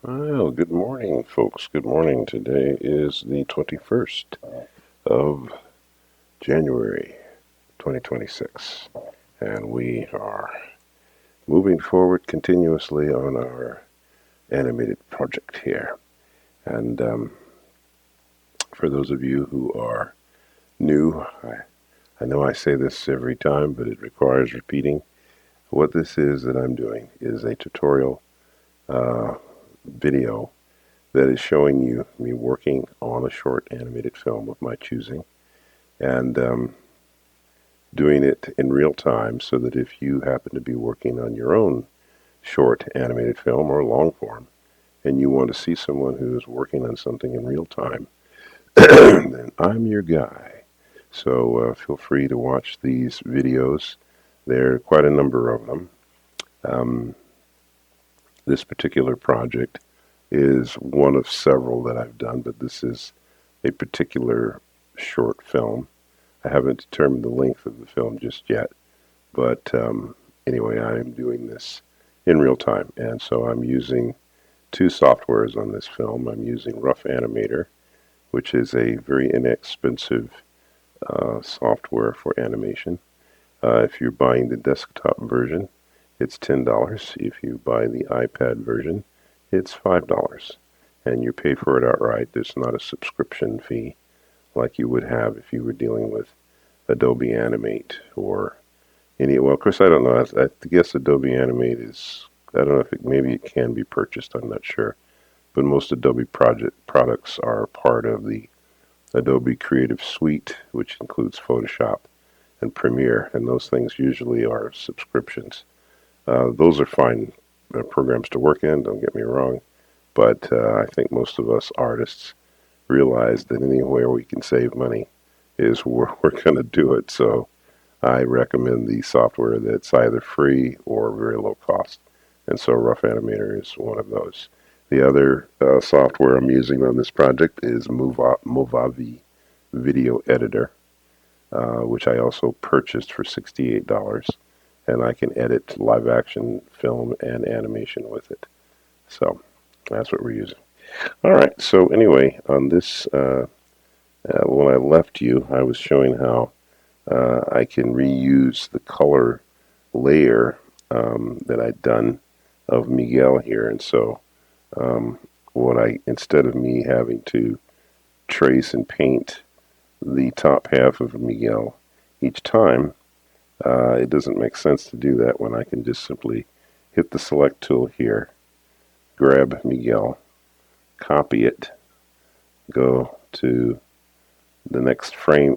Well, good morning, folks. Good morning. Today is the 21st of January, 2026, and we are moving forward continuously on our animated project here. And for those of you who are new, I know I say this every time, but it requires repeating. What this is that I'm doing is a tutorial uh, video that is showing you me working on a short animated film of my choosing and doing it in real time so that if you happen to be working on your own short animated film or long form and you want to see someone who is working on something in real time, then I'm your guy. So feel free to watch these videos. There are quite a number of them. Um, this particular project is one of several that I've done, but this is a particular short film. I haven't determined the length of the film just yet, but anyway, I am doing this in real time, and so I'm using two softwares on this film. I'm using Rough Animator, which is a very inexpensive software for animation. If you're buying the desktop version, it's $10. If you buy the iPad version, it's $5. And you pay for it outright. There's not a subscription fee like you would have if you were dealing with Adobe Animate or any. Well, of course, I don't know. I guess Adobe Animate is. I don't know if maybe it can be purchased. I'm not sure. But most Adobe project products are part of the Adobe Creative Suite, which includes Photoshop and Premiere, and those things usually are subscriptions. Those are fine programs to work in, don't get me wrong, but I think most of us artists realize that anywhere we can save money is where we're going to do it. So I recommend the software that's either free or very low cost, and so Rough Animator is one of those. The other software I'm using on this project is Movavi Video Editor, which I also purchased for $68, and I can edit live action film and animation with it. So that's what we're using. All right. So anyway, on this, when I left you, I was showing how I can reuse the color layer that I'd done of Miguel here, and so what I instead of me having to trace and paint the top half of Miguel each time, it doesn't make sense to do that when I can just simply hit the select tool here, grab Miguel, copy it, go to the next frame,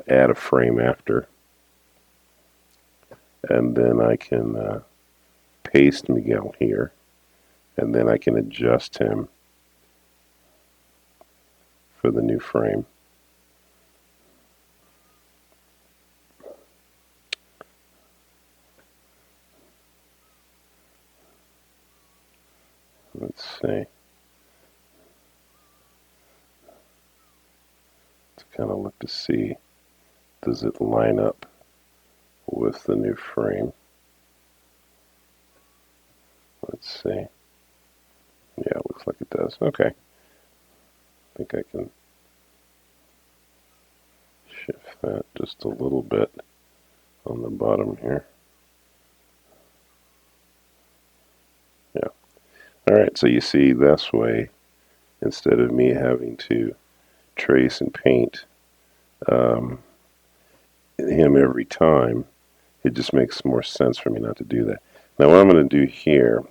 add a frame after, and then I can paste Miguel here, and then I can adjust him for the new frame. Let's see. To kind of look to see, does it line up with the new frame? Let's see. Yeah, it looks like it does. Okay. I think I can shift that just a little bit on the bottom here. Yeah. All right, so you see this way, instead of me having to trace and paint um, him every time, it just makes more sense for me not to do that. Now what I'm going to do here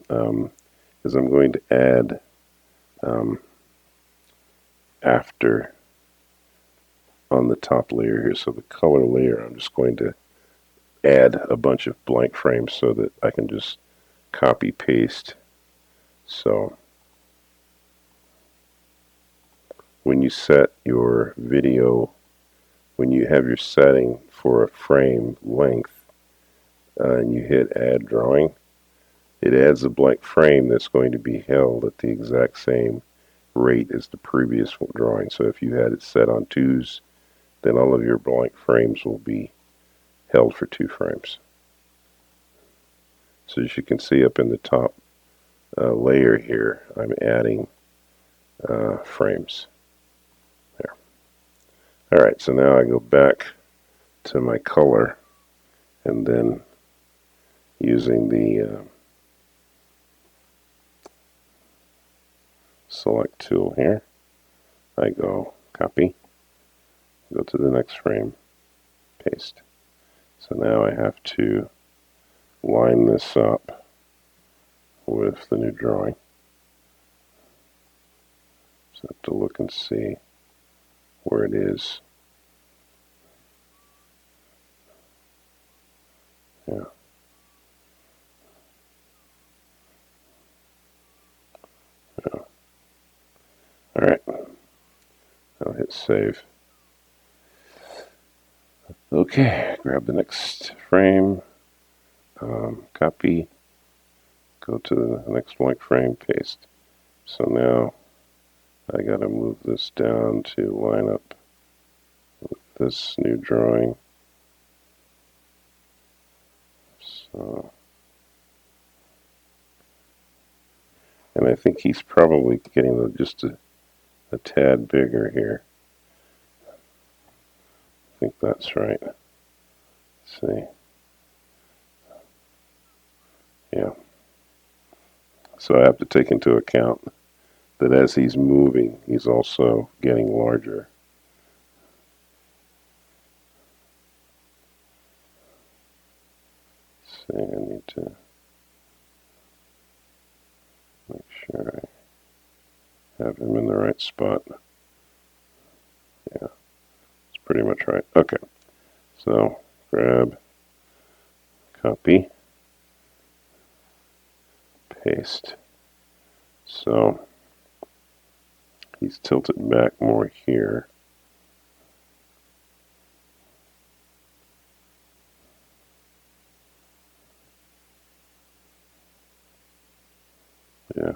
is I'm going to add um, after on the top layer here. So the color layer, I'm just going to add a bunch of blank frames so that I can just copy paste. So when you set your video, when you have your setting for a frame length and you hit add drawing, it adds a blank frame that's going to be held at the exact same rate as the previous drawing. So if you had it set on 2s, then all of your blank frames will be held for 2 frames. So as you can see up in the top layer here, I'm adding frames there. All right, so now I go back to my color, and then using the select tool here, I go copy, go to the next frame, paste. So now I have to line this up with the new drawing. So I have to look and see where it is. Yeah. Yeah. All right. I'll hit save. Okay, grab the next frame, copy, go to the next blank frame, paste. So now I got to move this down to line up with this new drawing. So, and I think he's probably getting just a tad bigger here. I think that's right. Let's see. Yeah. So I have to take into account that as he's moving, he's also getting larger. Let's see, I need to make sure I have him in the right spot. Yeah, it's pretty much right. Okay, so grab, copy, paste. So he's tilted back more here. Yeah,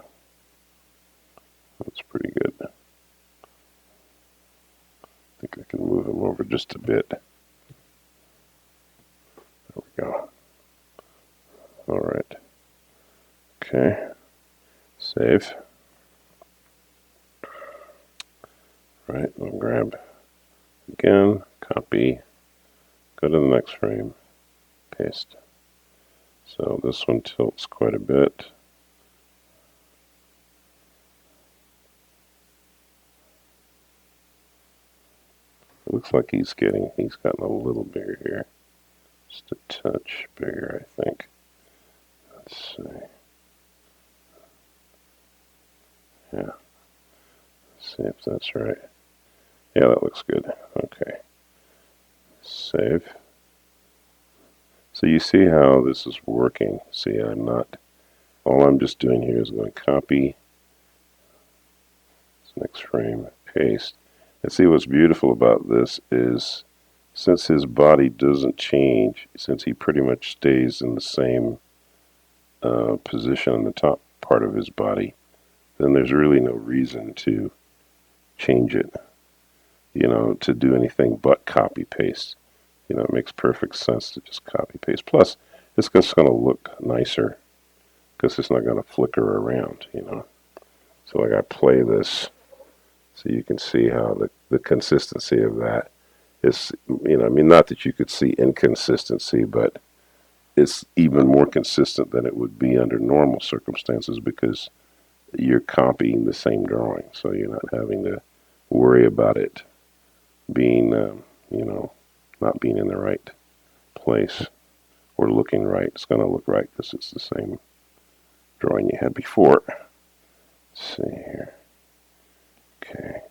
that's pretty good. I think I can move him over just a bit. There we go. All right. Okay. Save. Right, I'll grab again, copy, go to the next frame, paste. So this one tilts quite a bit. It looks like he's gotten a little bigger here. Just a touch bigger, I think. Let's see. Yeah. Let's see if that's right. Yeah, that looks good. Okay. Save. So you see how this is working. See, all I'm just doing here is going to copy this next frame, paste. And see, what's beautiful about this is since his body doesn't change, since he pretty much stays in the same position on the top part of his body, then there's really no reason to change it, to do anything but copy paste. It makes perfect sense to just copy paste. Plus, it's just going to look nicer because it's not going to flicker around, So like I play this so you can see how the consistency of that is, not that you could see inconsistency, but it's even more consistent than it would be under normal circumstances because you're copying the same drawing. So you're not having to worry about it being, not being in the right place or looking right. It's going to look right because it's the same drawing you had before. Let's see here. Okay.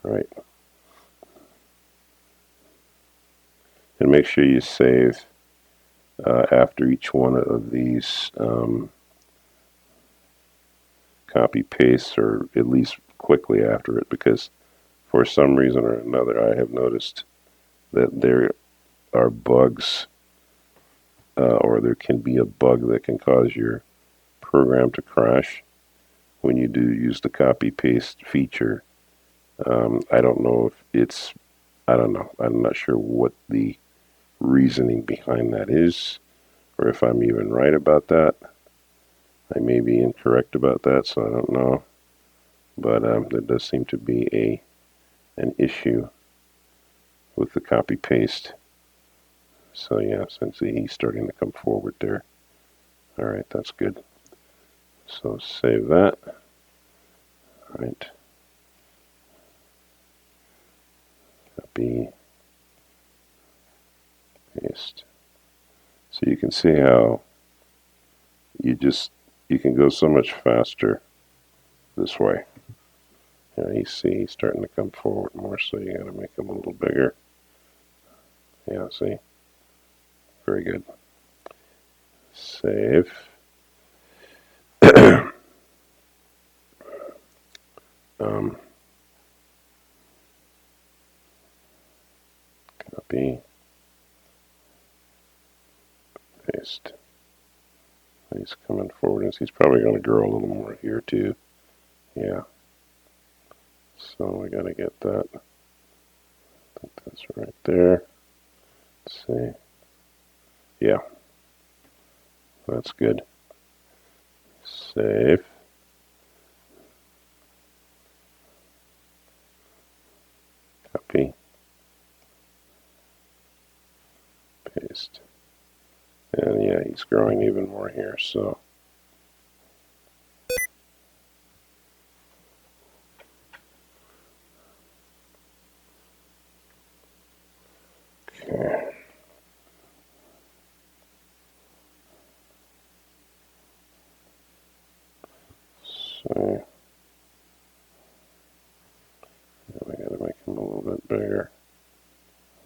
All right. And make sure you save after each one of these copy pastes, or at least quickly after it, because for some reason or another I have noticed that there are bugs or there can be a bug that can cause your program to crash when you do use the copy paste feature. I don't know if I don't know. I'm not sure what the reasoning behind that is, or if I'm even right about that. I may be incorrect about that, so I don't know. But there does seem to be an issue with the copy paste. So yeah, since he's starting to come forward there. All right, that's good. So save that. All right. Copy, paste. So you can see how you can go so much faster this way. You see he's starting to come forward more, so you got to make him a little bigger. Yeah, see? Very good. Save. Copy, paste. He's coming forward, and he's probably going to grow a little more here too. Yeah. So we got to get that. I think that's right there. Let's see. Yeah. That's good. Save. Copy. Paste. And yeah, he's growing even more here, so. Okay. So, we got to make him a little bit bigger.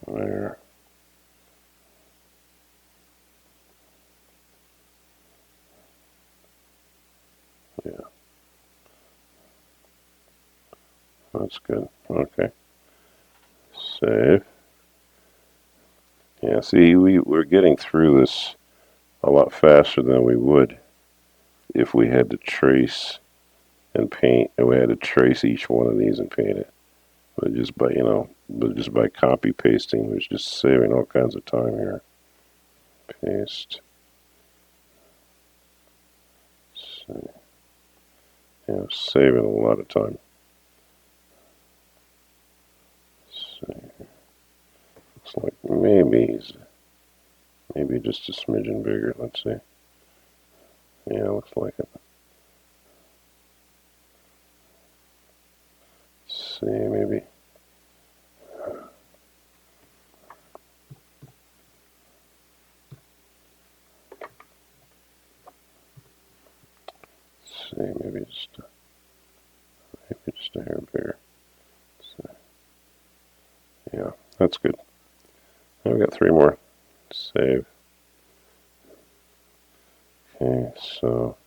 There. Yeah. That's good. Okay. Save. Yeah, see, we're getting through this a lot faster than we would if we had to trace and paint, and we had to trace each one of these and paint it. But just by copy pasting, we're just saving all kinds of time here. Paste. So, yeah, saving a lot of time. So, looks like maybe just a smidgen bigger. Let's see. Yeah, looks like it. Let's see, maybe. Let's see, maybe just a hair bigger. So, yeah, that's good. Now we got 3 more. Save. Okay, so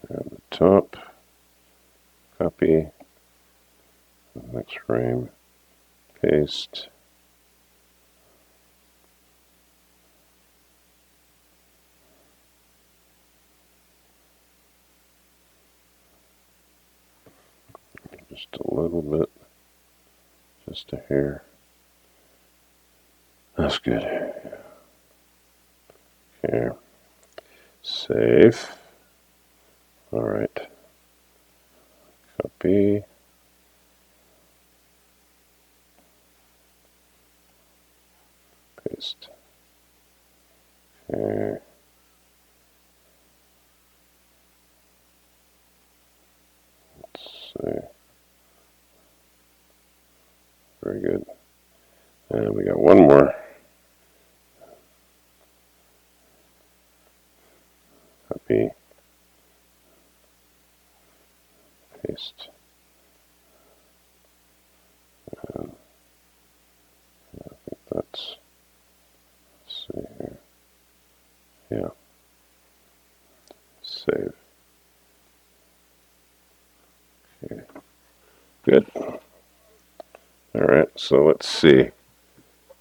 at the top, copy, next frame, paste. Just a little bit, just a hair. That's good. Okay, save. All right, copy. Paste. Okay. Let's see. Very good. And we got one more. Copy. Paste. And I think that's, let's see here. Yeah. Save. Okay. Good. All right, so let's see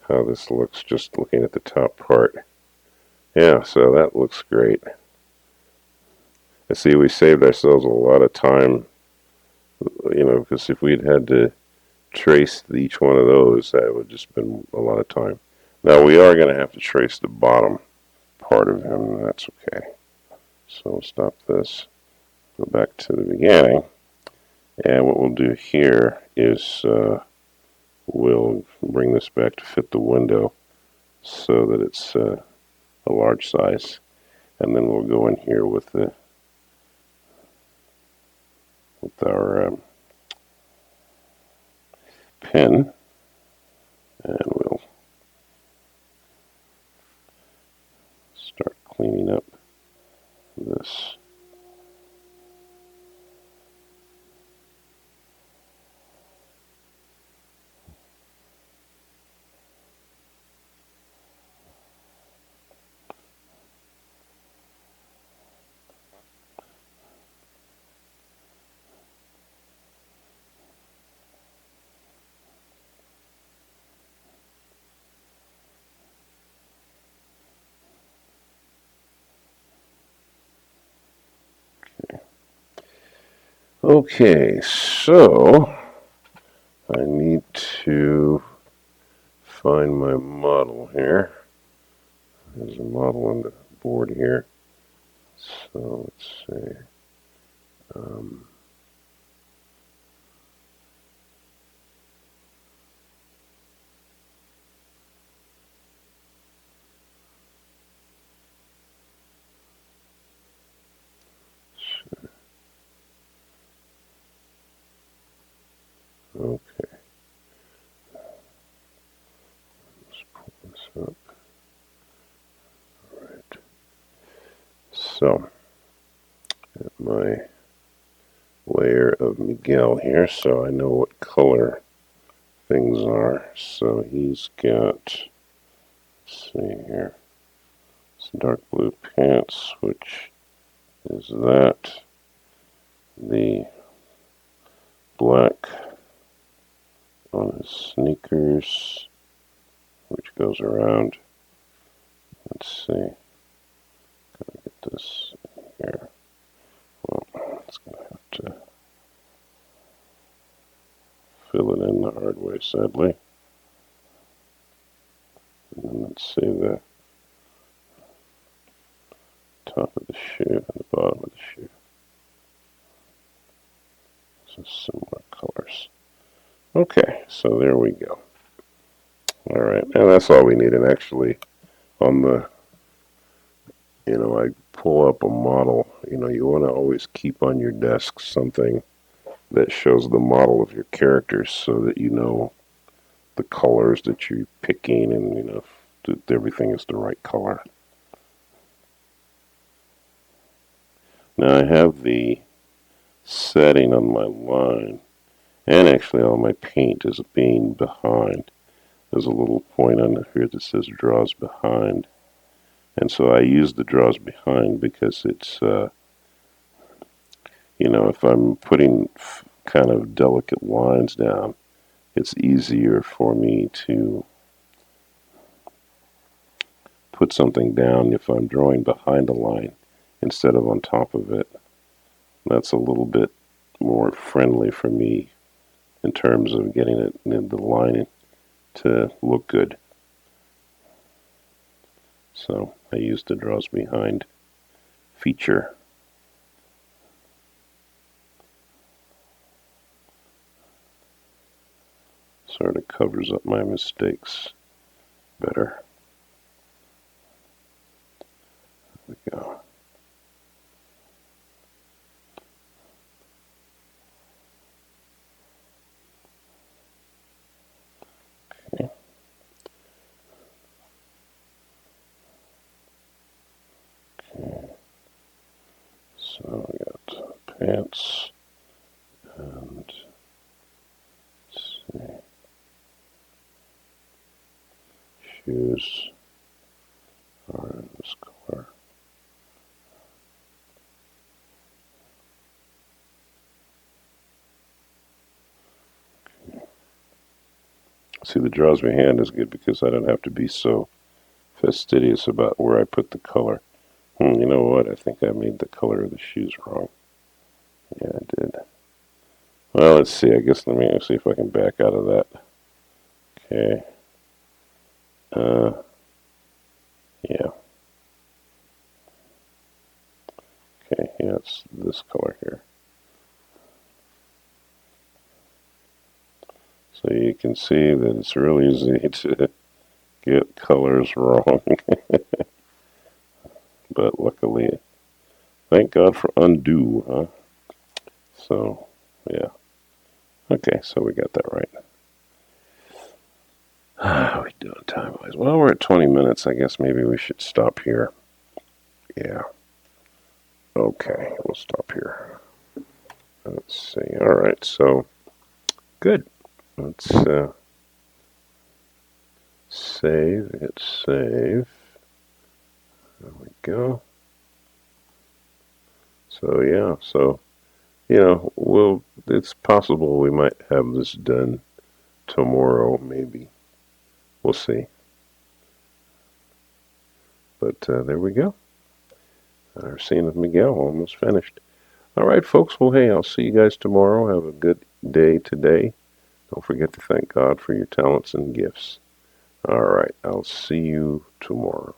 how this looks just looking at the top part. Yeah, so that looks great. And see, we saved ourselves a lot of time, because if we'd had to trace each one of those, that would just been a lot of time. Now we are going to have to trace the bottom part of him, and that's okay. So we'll stop this, go back to the beginning, and what we'll do here is we'll bring this back to fit the window so that it's a large size, and then we'll go in here with our pen, and we'll start cleaning up this. Okay, so I need to find my model here. There's a model on the board here. So let's see. Okay, let's pull this up. All right. So, got my layer of Miguel here, so I know what color things are. So he's got, let's see here, some dark blue pants, which is that. The black on his sneakers, which goes around. Let's see. Gotta get this in here. Well, it's gonna have to fill it in the hard way, sadly. And then let's see the top of the shoe and the bottom of the shoe. So similar colors. Okay, so there we go. All right, and that's all we need. And actually, on the, I pull up a model. You want to always keep on your desk something that shows the model of your characters so that you know the colors that you're picking and that everything is the right color. Now I have the setting on my line, and actually all my paint is being behind. There's a little point on here that says draws behind, and so I use the draws behind because it's if I'm putting kind of delicate lines down, it's easier for me to put something down if I'm drawing behind a line instead of on top of it. That's a little bit more friendly for me in terms of getting it in the line to look good. So I use the draws behind feature. Sort of covers up my mistakes better. There we go. Okay. Okay. So I got pants and let's see, shoes are in this color. See, the draws behind is good because I don't have to be so fastidious about where I put the color. You know what? I think I made the color of the shoes wrong. Yeah, I did. Well, let's see. I guess let me see if I can back out of that. Okay. Yeah. this color here. So you can see that it's really easy to get colors wrong. But luckily, thank God for undo, huh? So, yeah. Okay, so we got that right. How are we doing time-wise? Well, we're at 20 minutes. I guess maybe we should stop here. Yeah. Okay, we'll stop here. Let's see. All right, so good. Let's save. Hit save. There we go. So yeah, so it's possible we might have this done tomorrow, maybe. We'll see. But there we go. Our scene with Miguel almost finished. All right, folks. Well, hey, I'll see you guys tomorrow. Have a good day today. Don't forget to thank God for your talents and gifts. All right, I'll see you tomorrow.